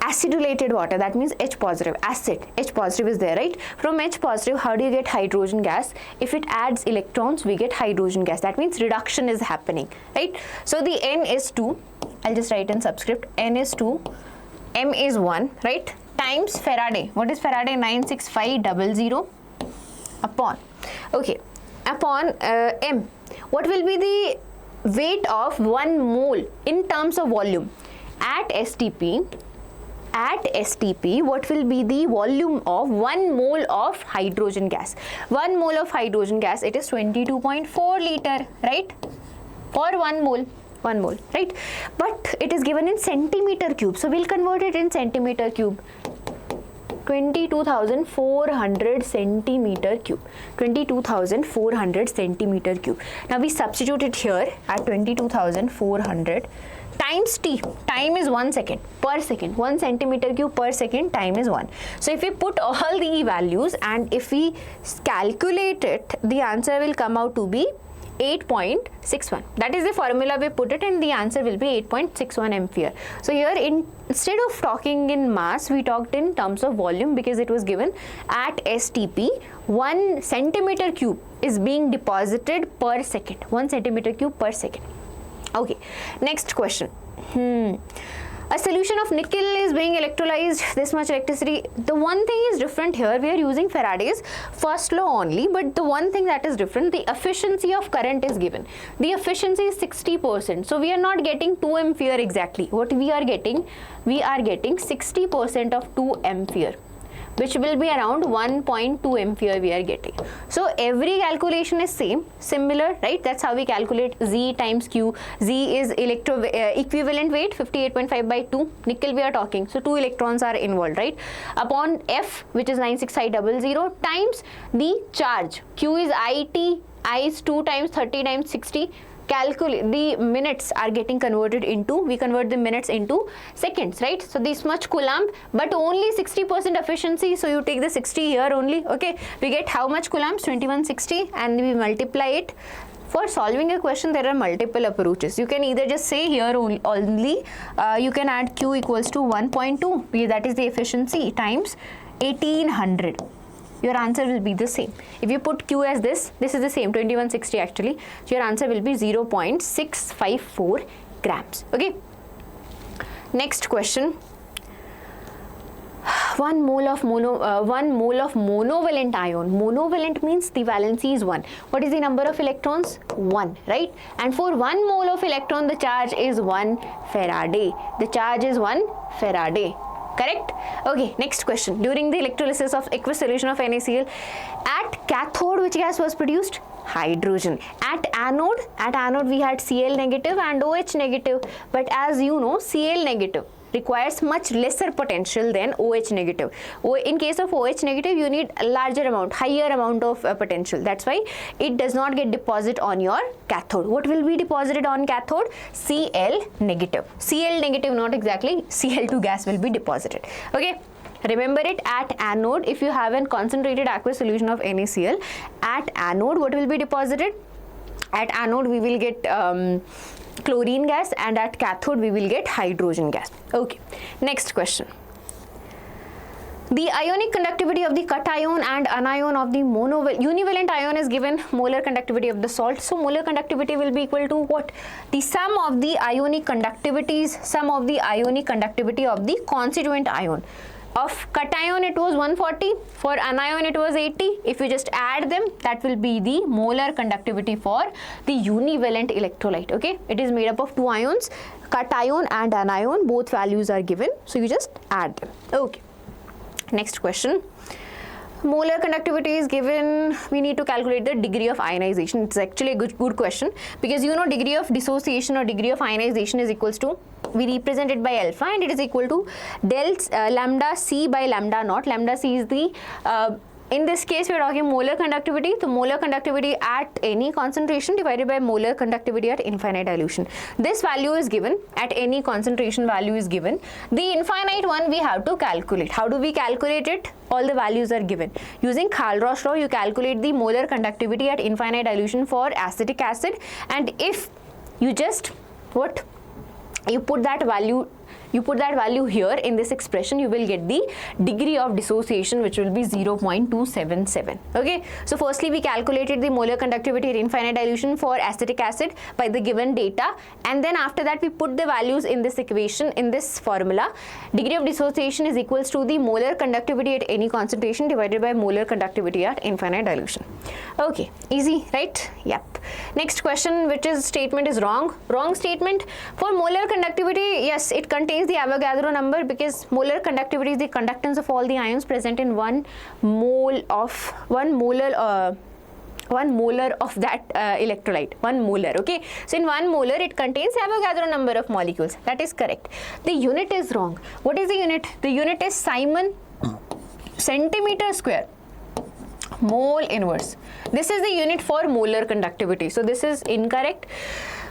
acidulated water, that means H positive, acid, H positive is there, right? From H positive, how do you get hydrogen gas? If it adds electrons, we get hydrogen gas. That means reduction is happening, right? So the N is 2, I'll just write in subscript, N is 2, M is 1, right? Times Faraday. What is Faraday? 96500 upon, okay, upon M. What will be the weight of 1 mole in terms of volume? At STP, what will be the volume of 1 mole of hydrogen gas? 1 mole of hydrogen gas, it is 22.4 liter, right? For 1 mole, right? But it is given in centimeter cube, so we'll convert it in centimeter cube. 22,400 centimeter cube. 22,400 centimeter cube. Now we substitute it here at 22,400 times T. Time is 1 second per second. 1 centimeter cube per second, time is 1. So if we put all the values and if we calculate it, the answer will come out to be 8.61. That is the formula we put it, and the answer will be 8.61 ampere. So here, instead of talking in mass, we talked in terms of volume because it was given at STP 1 centimeter cube is being deposited per second. 1 centimeter cube per second. Okay, next question. A solution of nickel is being electrolyzed, this much electricity. The one thing is different here, we are using Faraday's first law only, but the one thing that is different, the efficiency of current is given. The efficiency is 60%. So we are not getting 2 ampere exactly. What we are getting 60% of 2 ampere. Which will be around 1.2 ampere we are getting. So every calculation is similar, right? That's how we calculate Z times Q. Z is equivalent weight 58.5 by 2. Nickel we are talking, so 2 electrons are involved, right? Upon F, which is 96500 times the charge. Q is IT, I is 2 times 30 times 60. Calculate the minutes are getting converted into, we convert the minutes into seconds, right? So this much coulomb, but only 60% efficiency, so you take the 60 here only, okay? We get how much coulombs? 2160, and we multiply it. For solving a question, there are multiple approaches. You can either just say here only, you can add Q equals to 1.2, that is the efficiency, times 1800. your answer will be the same. If you put Q as this is the same, 2160 actually. So your answer will be 0.654 grams. Okay. Next question. 1 mole of monovalent ion. Monovalent means the valency is 1. What is the number of electrons? 1, right? And for 1 mole of electron, the charge is 1 Faraday. The charge is 1 Faraday. Correct? Okay, next question. During the electrolysis of aqueous solution of NaCl, at cathode, which gas was produced? Hydrogen. At anode we had Cl negative and OH negative. But as you know, Cl negative requires much lesser potential than OH negative. In case of OH negative, you need a higher amount of potential. That's why it does not get deposited on your cathode. What will be deposited on cathode? Cl negative. Cl negative, not exactly. Cl2 gas will be deposited. Okay. Remember it, at anode, if you have a concentrated aqueous solution of NaCl, at anode, what will be deposited? At anode, we will get chlorine gas, and at cathode we will get hydrogen gas. Okay, next question. The ionic conductivity of the cation and anion of the univalent ion is given molar conductivity of the salt. So molar conductivity will be equal to what? The sum of the ionic conductivities, sum of the ionic conductivity of the constituent ion. Of cation it was 140, for anion it was 80. If you just add them, that will be the molar conductivity for the univalent electrolyte. Okay, it is made up of 2 ions, cation and anion, both values are given, so you just add them. Okay, next question. Molar conductivity is given, we need to calculate the degree of ionization. It's actually a good question, because you know degree of dissociation or degree of ionization is equals to, we represent it by alpha, and it is equal to lambda C by lambda naught. Lambda C is the in this case we are talking molar conductivity. So molar conductivity at any concentration divided by molar conductivity at infinite dilution. This value is given, at any concentration value is given. The infinite one we have to calculate. How do we calculate it? All the values are given. Using Kohlrausch law, you calculate the molar conductivity at infinite dilution for acetic acid, and if you just you put that value here in this expression, you will get the degree of dissociation, which will be 0.277. Okay, so firstly we calculated the molar conductivity at infinite dilution for acetic acid by the given data, and then after that we put the values in this equation, in this formula. Degree of dissociation is equals to the molar conductivity at any concentration divided by molar conductivity at infinite dilution. Okay, easy, right? Yep. Next question, which is statement is wrong. Wrong statement. For molar conductivity, yes, it contains the Avogadro number, because molar conductivity is the conductance of all the ions present in 1 molar of that electrolyte. 1 molar. Okay, so in 1 molar it contains Avogadro number of molecules. That is correct. The unit is wrong. What is the unit? The unit is Simon centimeter square mole inverse. This is the unit for molar conductivity, so this is incorrect.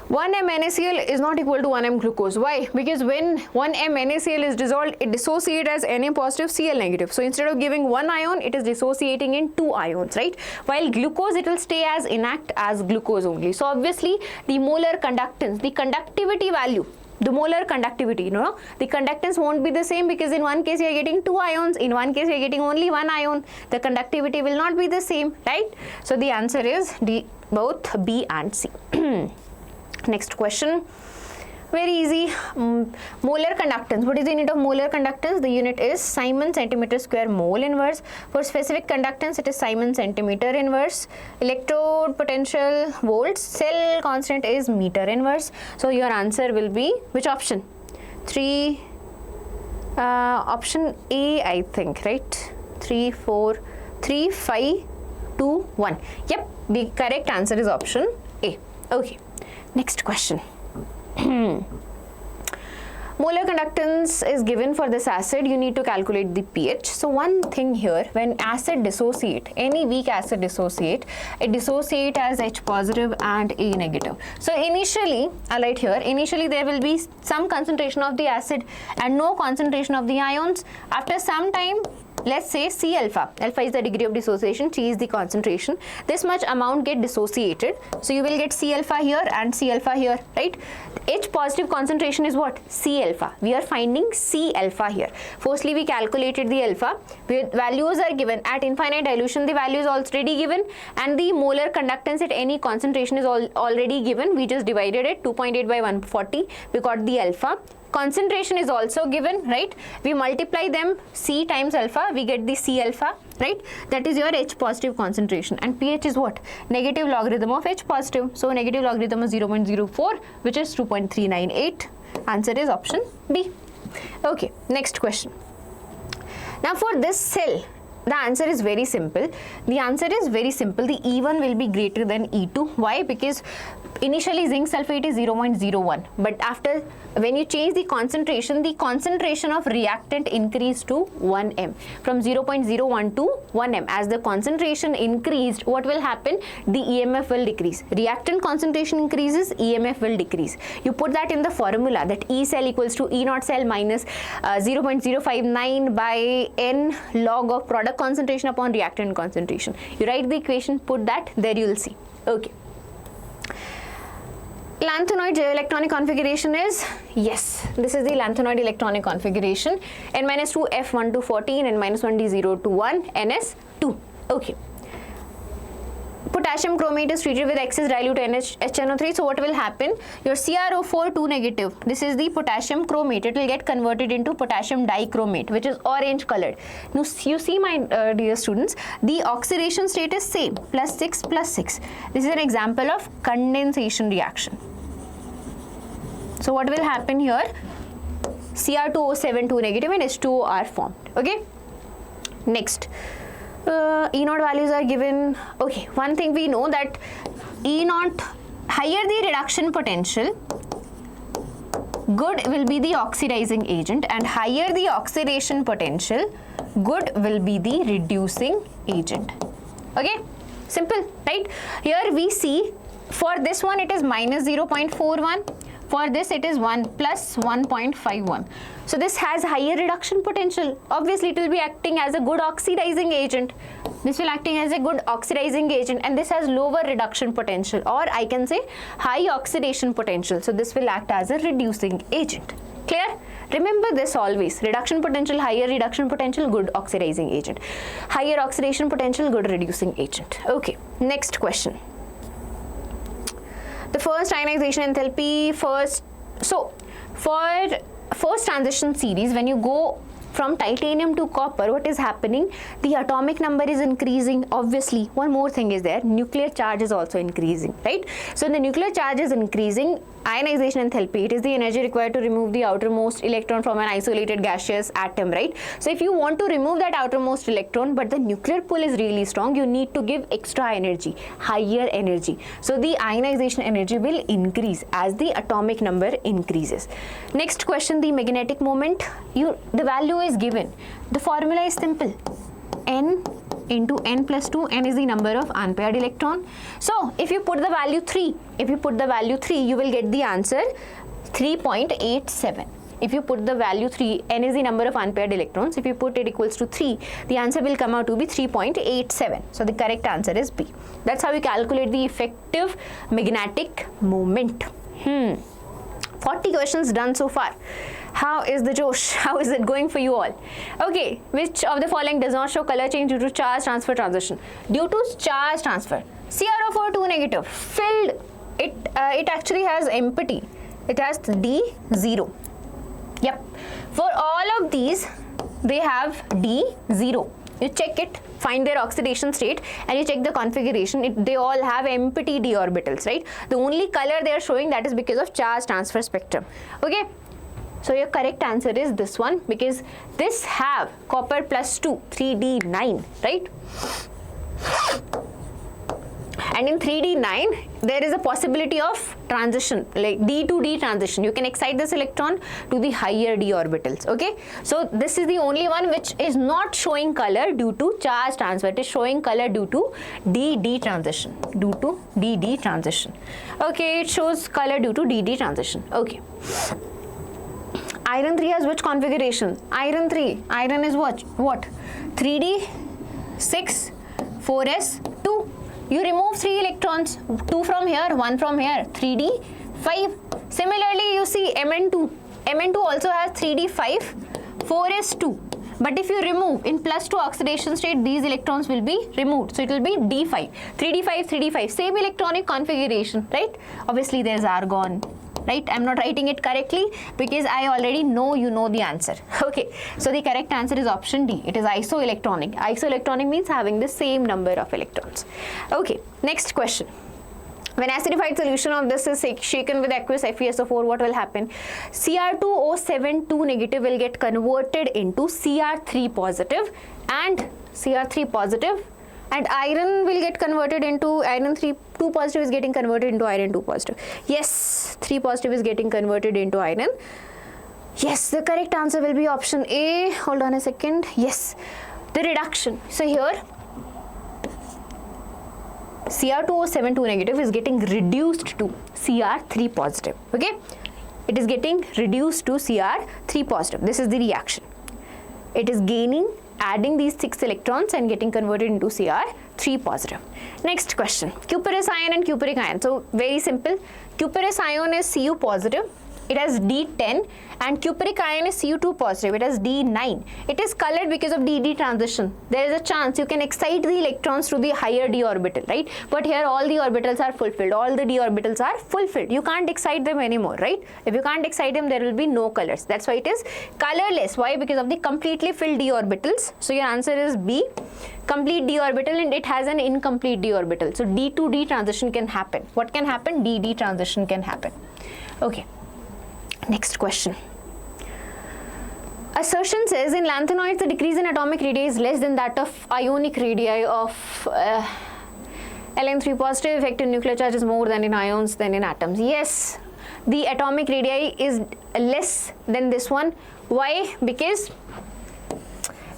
1 m NaCl is not equal to 1 m glucose. Why? Because when 1 m NaCl is dissolved, it dissociates as Na positive Cl negative. So instead of giving 1 ion, it is dissociating in 2 ions, right? While glucose, it will stay as intact as glucose only. So obviously the molar conductance, the conductivity value, the molar conductivity, the conductance won't be the same, because in one case you are getting 2 ions, in one case you are getting only 1 ion. The conductivity will not be the same, right? So the answer is D, both B and C. Next question, very easy. Molar conductance. What is the unit of molar conductance? The unit is Simon centimeter square mole inverse. For specific conductance, it is Simon centimeter inverse. Electrode potential volts. Cell constant is meter inverse. So your answer will be which option? Option A, I think, right? 3, 4, 3, 5, 2, 1. Yep, the correct answer is option A. Okay. Next question. Molar conductance is given for this acid. You need to calculate the pH. So one thing here, when acid dissociate, any weak acid dissociate, it dissociate as H positive and A negative. So initially, I'll write here, initially there will be some concentration of the acid and no concentration of the ions. After some time, let's say C alpha. Alpha is the degree of dissociation, T is the concentration. This much amount get dissociated. So you will get C alpha here and C alpha here, right? H positive concentration is what? C alpha. We are finding C alpha here. Firstly, we calculated the alpha. Values are given. At infinite dilution, the value is already given, and the molar conductance at any concentration is already given. We just divided it, 2.8 by 140. We got the alpha. Concentration is also given, right? We multiply them, C times alpha, we get the C alpha, right? That is your H positive concentration. And pH is what? Negative logarithm of H positive. So negative logarithm is 0.04, which is 2.398. Answer is option B. Okay, next question. Now for this cell, the answer is very simple. The answer is very simple. The E1 will be greater than E2. Why? Because initially zinc sulfate is 0.01, but after, when you change the concentration of reactant increased to 1m, from 0.01 to 1m. As the concentration increased, what will happen? The EMF will decrease. Reactant concentration increases, EMF will decrease. You put that in the formula, that E cell equals to E naught cell minus 0.059 by n log of product concentration upon reactant concentration. You write the equation, put that, there you will see. Okay. Lanthanide electronic configuration is, yes, this is the lanthanide electronic configuration, N-2 F1 to 14, N-1 D0 to 1, NS2. Okay. Potassium chromate is treated with excess dilute HNO3. So what will happen? Your CrO4 2 negative, this is the potassium chromate. It will get converted into potassium dichromate, which is orange colored. Now you see, my dear students, the oxidation state is same, +6 +6. This is an example of condensation reaction. So what will happen here? Cr2O7 2 negative and H2O are formed. Okay. Next. E naught values are given. Okay, one thing we know, that E naught, higher the reduction potential, good will be the oxidizing agent, and higher the oxidation potential, good will be the reducing agent. Okay, simple, right? Here we see, for this one it is minus 0.41. For this it is 1 plus 1.51. So this has higher reduction potential. Obviously it will be acting as a good oxidizing agent. This will acting as a good oxidizing agent, and this has lower reduction potential, or I can say high oxidation potential. So this will act as a reducing agent. Clear? Remember this always. Reduction potential, higher reduction potential, good oxidizing agent. Higher oxidation potential, good reducing agent. Okay, next question. The first ionization enthalpy, for first transition series, when you go from titanium to copper, what is happening? The atomic number is increasing. Obviously, one more thing is there, nuclear charge is also increasing, right? So the nuclear charge is increasing. Ionization enthalpy, it is the energy required to remove the outermost electron from an isolated gaseous atom, right? So if you want to remove that outermost electron, but the nuclear pull is really strong, you need to give extra energy, higher energy. So the ionization energy will increase as the atomic number increases. Next question, the magnetic moment. The value is given. The formula is simple. N into n plus 2, n is the number of unpaired electron. So if you put the value 3, you will get the answer 3.87. If you put the value 3, n is the number of unpaired electrons. If you put it equals to 3, the answer will come out to be 3.87. So the correct answer is B. That's how you calculate the effective magnetic moment. 40 questions done so far. How is the Josh? How is it going for you all? Okay, which of the following does not show color change due to charge transfer transition? Due to charge transfer, CrO4 2 negative, filled, it actually has empty. It has D0. Yep. For all of these, they have D0. You check it, find their oxidation state, and you check the configuration. They all have empty d orbitals, right? The only color they are showing, that is because of charge transfer spectrum. Okay. So your correct answer is this one, because this have copper plus 2, 3d9, right? And in 3d9, there is a possibility of transition, like d to d transition. You can excite this electron to the higher d orbitals, okay? So this is the only one which is not showing color due to charge transfer. It is showing color due to d-d transition, Okay, it shows color due to d-d transition, okay. Iron 3 has which configuration? Iron 3. Iron is what? 3d, 6, 4s, 2. You remove 3 electrons. 2 from here, 1 from here. 3d, 5. Similarly, you see Mn2. Mn2 also has 3d, 5, 4s, 2. But if you remove in +2 oxidation state, these electrons will be removed. So it will be d5, 3d5, 3d5, same electronic configuration, right? Obviously there's argon, right? I'm not writing it correctly because I already know you know the answer. Okay, so the correct answer is option D. It is isoelectronic. Isoelectronic means having the same number of electrons. Okay, next question. When acidified solution of this is shaken with aqueous FeSO4, what will happen? Cr2O7 negative will get converted into Cr3 positive and Cr3 positive, and iron will get converted into iron 2 positive is getting converted into iron 2 positive. Yes, 3 positive is getting converted into iron. Yes, the correct answer will be option A. Hold on a second. Yes, the reduction. So here Cr2O7 negative is getting reduced to Cr3 positive. Okay, it is getting reduced to Cr3 positive. This is the reaction. It is gaining, adding these 6 electrons and getting converted into Cr3 positive. Next question, cuprous ion and cupric ion. So very simple. Cuprous ion is Cu positive. It has D10, and cupric ion is Cu2 positive. It has D9. It is colored because of DD transition. There is a chance you can excite the electrons to the higher d orbital, right? But here all the orbitals are fulfilled. All the d orbitals are fulfilled. You can't excite them anymore, right? If you can't excite them, there will be no colors. That's why it is colorless. Why? Because of the completely filled d orbitals. So your answer is B, complete d orbital, and it has an incomplete d orbital. So D to D transition can happen. What can happen? DD transition can happen. Okay. Next question. Assertion says in lanthanoids the decrease in atomic radii is less than that of ionic radii of Ln3 positive. Effective nuclear charge is more than in ions than in atoms. Yes, the atomic radii is less than this one. Why? Because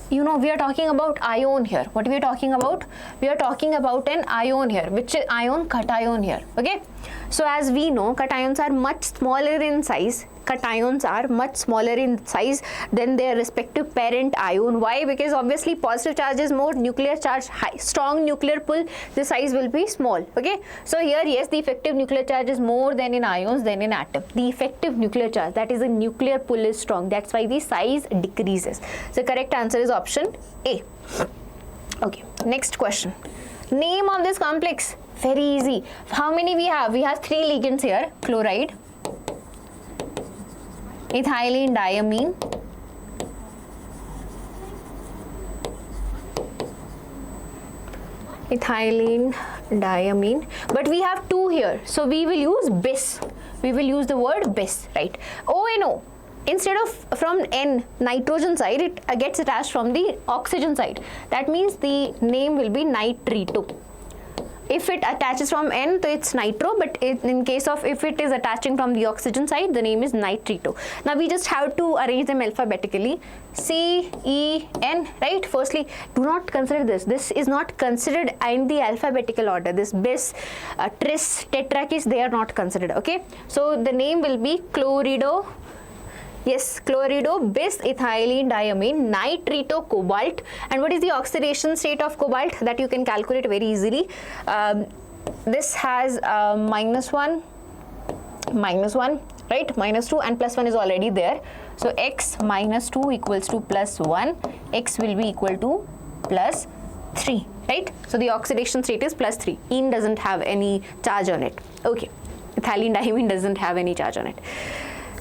you know we are talking about ion here. What we are talking about? We are talking about an ion here, which is ion cation here. Okay, so as we know, cations are much smaller in size. Cations are much smaller in size than their respective parent ion. Why? Because obviously positive charge is more, nuclear charge high, strong nuclear pull, the size will be small. Okay, so here yes, the effective nuclear charge is more than in ions than in atom. The effective nuclear charge, that is the nuclear pull, is strong. That's why the size decreases. So correct answer is option A. Okay, next question. Name of this complex. Very easy. How many we have? We have 3 ligands here. Chloride, ethylene diamine, ethylene diamine, but we have 2 here, so we will use bis. We will use the word bis, right? ONO, instead of from N, nitrogen side, it gets attached from the oxygen side. That means the name will be nitrito. If it attaches from N, so it's nitro, but in case of if it is attaching from the oxygen side, the name is nitrito. Now we just have to arrange them alphabetically. C, E, N, right? Firstly, do not consider this. This is not considered in the alphabetical order. This bis, tris, tetrakis, they are not considered. Okay, so the name will be chlorido. Yes, chlorido, bis, ethylene diamine, nitrito, cobalt. And what is the oxidation state of cobalt? That you can calculate very easily. This has -1, right? -2 and +1 is already there. So x -2 equals to +1. X will be equal to +3, right? So the oxidation state is +3. Ene doesn't have any charge on it. Okay, ethylene diamine doesn't have any charge on it.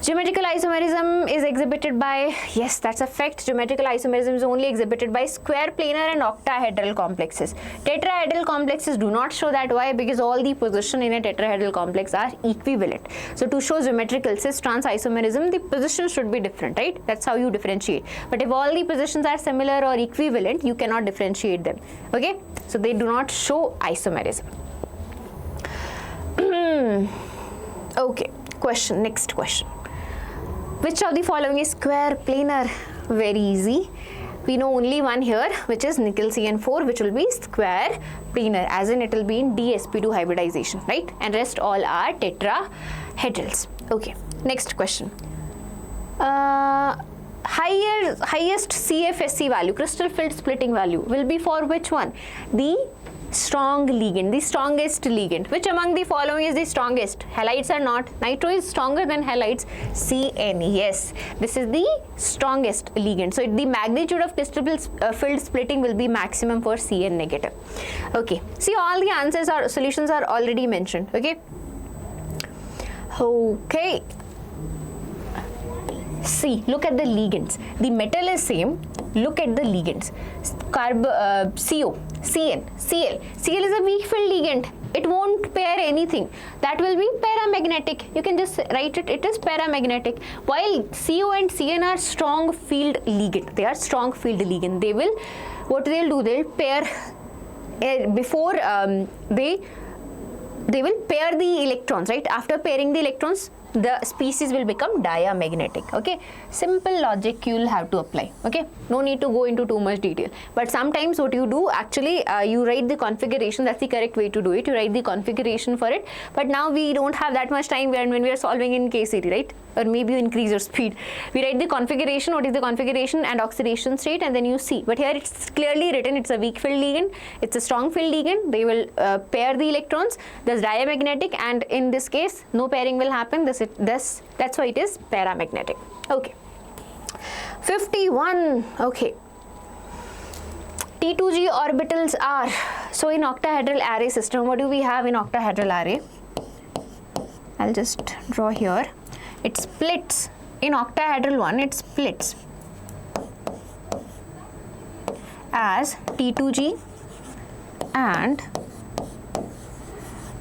Geometrical isomerism is exhibited by, yes, that's a fact. Geometrical isomerism is only exhibited by square planar and octahedral complexes. Tetrahedral complexes do not show that. Why? Because all the position in a tetrahedral complex are equivalent. So to show geometrical cis-trans isomerism, the position should be different, right? That's how you differentiate. But if all the positions are similar or equivalent, you cannot differentiate them. Okay? So they do not show isomerism. Okay, question, next question. Which of the following is square planar? Very easy. We know only one here, which is nickel CN4, which will be square planar, as in it will be in dsp2 hybridization, right? And rest all are tetrahedrals. Okay, next question. Highest CFSC value, crystal field splitting value, will be for which one? The strong ligand, the strongest ligand. Which among the following is the strongest? Halides are not. Nitro is stronger than halides. CN, yes. This is the strongest ligand. So the magnitude of crystal field splitting will be maximum for CN negative. Okay. See, all the answers or solutions are already mentioned. Okay. Okay. See, look at the ligands. The metal is same. Look at the ligands. CO, CN, Cl. Cl is a weak field ligand. It won't pair anything. That will be paramagnetic. You can just write it. It is paramagnetic. While CO and Cn are strong field ligand. They are strong field ligand. They will, what they'll do? They'll pair before they will pair the electrons, right? After pairing the electrons, the species will become diamagnetic. Okay, simple logic you will have to apply. Okay, no need to go into too much detail, but sometimes what you do, actually you write the configuration. That's the correct way to do it. You write the configuration for it, but now we don't have that much time when we are solving in KCET, right? Or maybe you increase your speed. We write the configuration, what is the configuration and oxidation state, and then you see. But here it's clearly written, it's a weak field ligand, it's a strong field ligand. They will pair the electrons, thus diamagnetic, and in this case no pairing will happen. That's why it is paramagnetic. Okay. 51. Okay. T2G orbitals are, so in octahedral array system, what do we have in octahedral array? I'll just draw here. It splits. In octahedral one, it splits as T2G and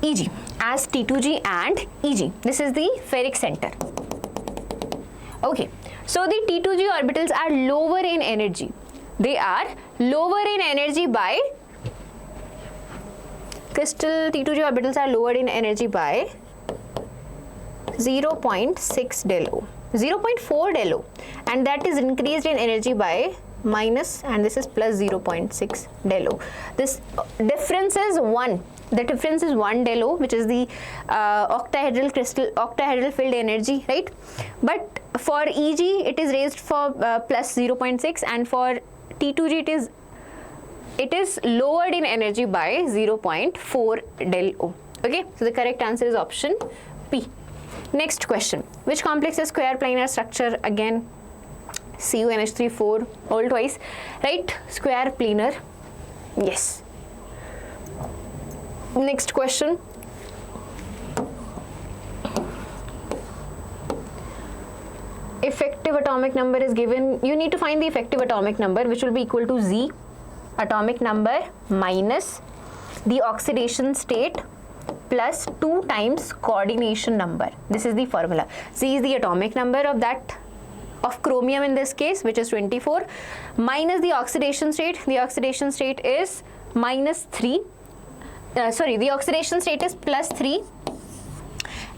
EG. As T2G and EG. This is the ferric center. Okay. So the T2G orbitals are lower in energy. They are lower in energy by, crystal T2G orbitals are lowered in energy by 0.6 del O, 0.4 del O, and that is increased in energy by minus, and this is plus 0.6 del O. This difference is 1. The difference is 1 del O, which is the octahedral field energy, right? But for EG it is raised for plus 0.6, and for T2G it is lowered in energy by 0.4 del O. Okay, so the correct answer is option P. Next question. Which complex is square planar structure? Again, CuNH3 all twice, right? Square planar. Yes. Next question. Effective atomic number is given. You need to find the effective atomic number, which will be equal to Z atomic number minus the oxidation state plus 2 times coordination number. This is the formula. Z is the atomic number of chromium in this case, which is 24, minus the oxidation state. The oxidation state is minus 3. The oxidation state is plus 3,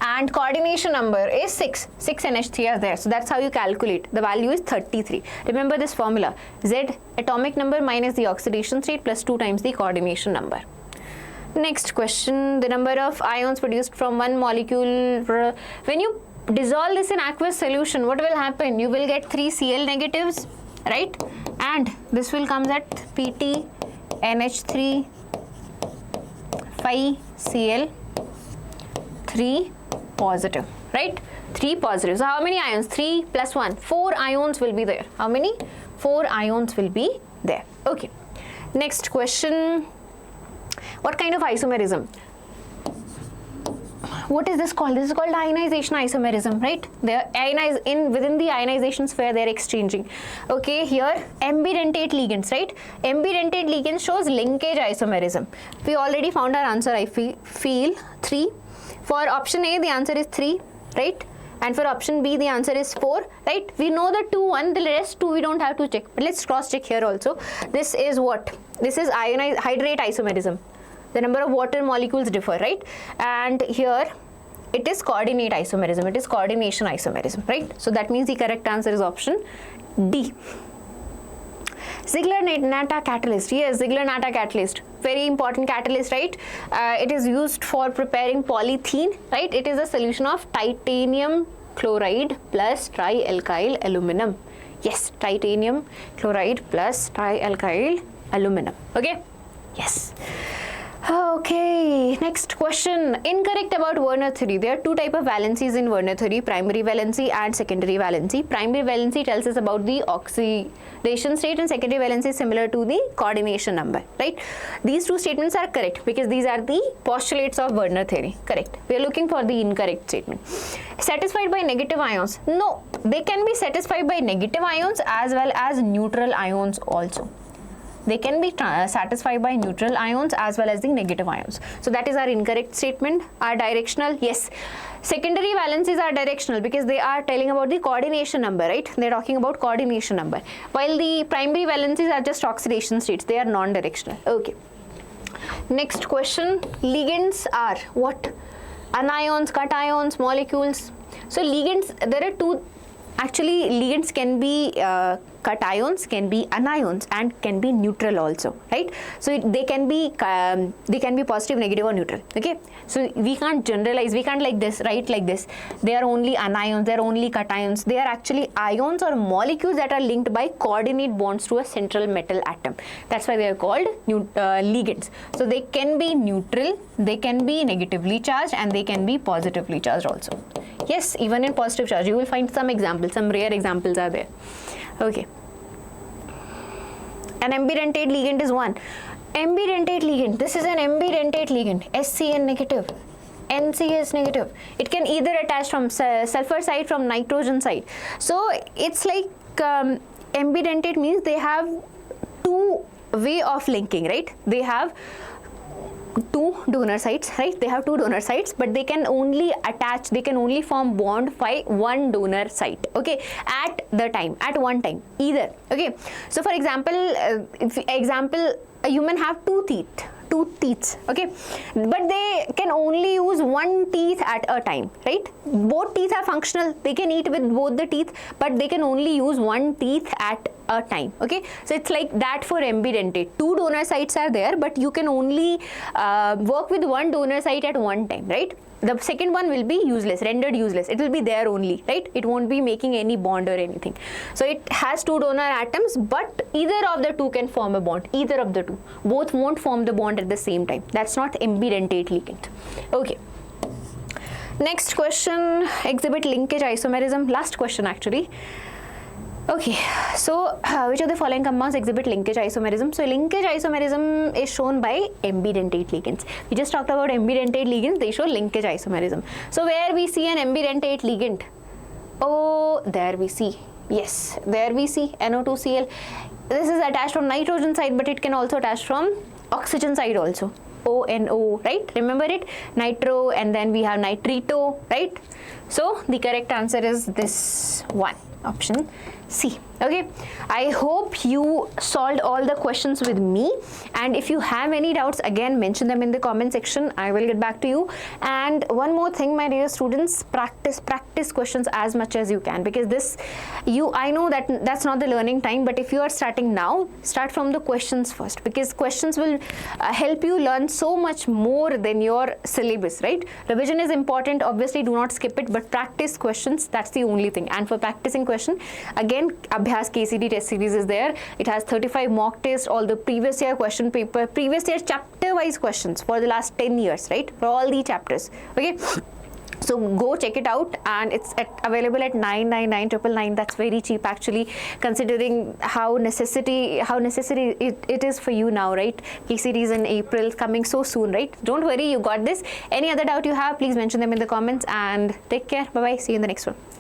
and coordination number is 6. 6 NH3 are there. So that's how you calculate. The value is 33. Remember this formula. Z atomic number minus the oxidation state plus 2 times the coordination number. Next question. The number of ions produced from one molecule. When you dissolve this in aqueous solution, what will happen? You will get 3 Cl negatives, right? And this will come at Pt NH3 5 Cl 3 positive, right? 3 positive. So how many ions? 3 plus 1. 4 ions will be there. How many? 4 ions will be there. Okay. Next question. What kind of isomerism? What is this called? This is called ionization isomerism, right? They are within the ionization sphere, they are exchanging. Okay, here ambidentate ligands, right? Ambidentate ligands shows linkage isomerism. We already found our answer, I feel 3. For option A, the answer is 3, right? And for option B, the answer is 4, right? We know the 2, 1, the rest 2 we don't have to check. But let's cross check here also. This is what? This is hydrate isomerism. The number of water molecules differ, right? And here it is coordinate isomerism. It is coordination isomerism, right? So that means the correct answer is option D. Ziegler-Natta catalyst. Yes, Ziegler-Natta catalyst. Very important catalyst, right? It is used for preparing polythene, right? It is a solution of titanium chloride plus trialkyl aluminum. Yes, titanium chloride plus trialkyl aluminum. Okay, yes. Okay, next question. Incorrect about Werner theory. There are two types of valencies in Werner theory, primary valency and secondary valency. Primary valency tells us about the oxidation state, and secondary valency is similar to the coordination number, right? These two statements are correct because these are the postulates of Werner theory. Correct. We are looking for the incorrect statement. Satisfied by negative ions. No, they can be satisfied by negative ions as well as neutral ions also. They can be satisfied by neutral ions as well as the negative ions. So that is our incorrect statement. Are directional? Yes. Secondary valencies are directional because they are telling about the coordination number, right? They're talking about coordination number. While the primary valencies are just oxidation states. They are non-directional. Okay. Next question. Ligands are what? Anions, cations, molecules. So ligands, there are two. Actually, ligands can be cations, can be anions, and can be neutral also, right? So they can be positive, negative, or neutral. Okay, so we can't generalize. We can't like this, right? Like this. They are only anions. They are only cations. They are actually ions or molecules that are linked by coordinate bonds to a central metal atom. That's why they are called ligands. So they can be neutral. They can be negatively charged, and they can be positively charged also. Yes, even in positive charge, you will find some examples. Some rare examples are there. Okay. An ambidentate ligand is one. Ambidentate ligand. This is an ambidentate ligand. SCN negative. NCS negative. It can either attach from sulfur side, from nitrogen side. So it's like ambidentate means they have two way of linking, right? They have two donor sites, right? They have two donor sites, but they can only attach, they can only form bond by one donor site, okay, at one time, either. Okay, so for example, a human have two teeth, okay, but they can only use one teeth at a time, right? Both teeth are functional, they can eat with both the teeth, but they can only use one teeth at a time. Okay, so it's like that for ambidentate. Two donor sites are there, but you can only work with one donor site at one time, right? The second one will be useless, rendered useless. It will be there only, right? It won't be making any bond or anything. So it has two donor atoms, but either of the two can form a bond. Either of the two. Both won't form the bond at the same time. That's not ambidentate ligand. Okay. Next question. Exhibit linkage isomerism. Last question actually. Okay, so which of the following compounds exhibit linkage isomerism? So linkage isomerism is shown by ambidentate ligands. We just talked about ambidentate ligands, they show linkage isomerism. So where we see an ambidentate ligand? Oh, there we see. Yes, there we see NO2Cl. This is attached from nitrogen side, but it can also attach from oxygen side also. ONO, right? Remember it? Nitro, and then we have nitrito, right? So the correct answer is this one, option C. Okay, I hope you solved all the questions with me, and if you have any doubts, again mention them in the comment section. I will get back to you. And one more thing, my dear students, practice questions as much as you can, because this, I know that that's not the learning time, but if you are starting now, start from the questions first, because questions will help you learn so much more than your syllabus, right? Revision is important, obviously do not skip it, but practice questions, that's the only thing. And for practicing question, again, ABHYAS KCET Test Series is there. It has 35 mock tests, all the previous year question paper, previous year chapter wise questions for the last 10 years, right? For all the chapters. Okay. So go check it out, and it's available at 999,999. That's very cheap actually, considering how necessary it is for you now, right? KCET is in April, coming so soon, right? Don't worry, you got this. Any other doubt you have, please mention them in the comments, and take care. Bye bye. See you in the next one.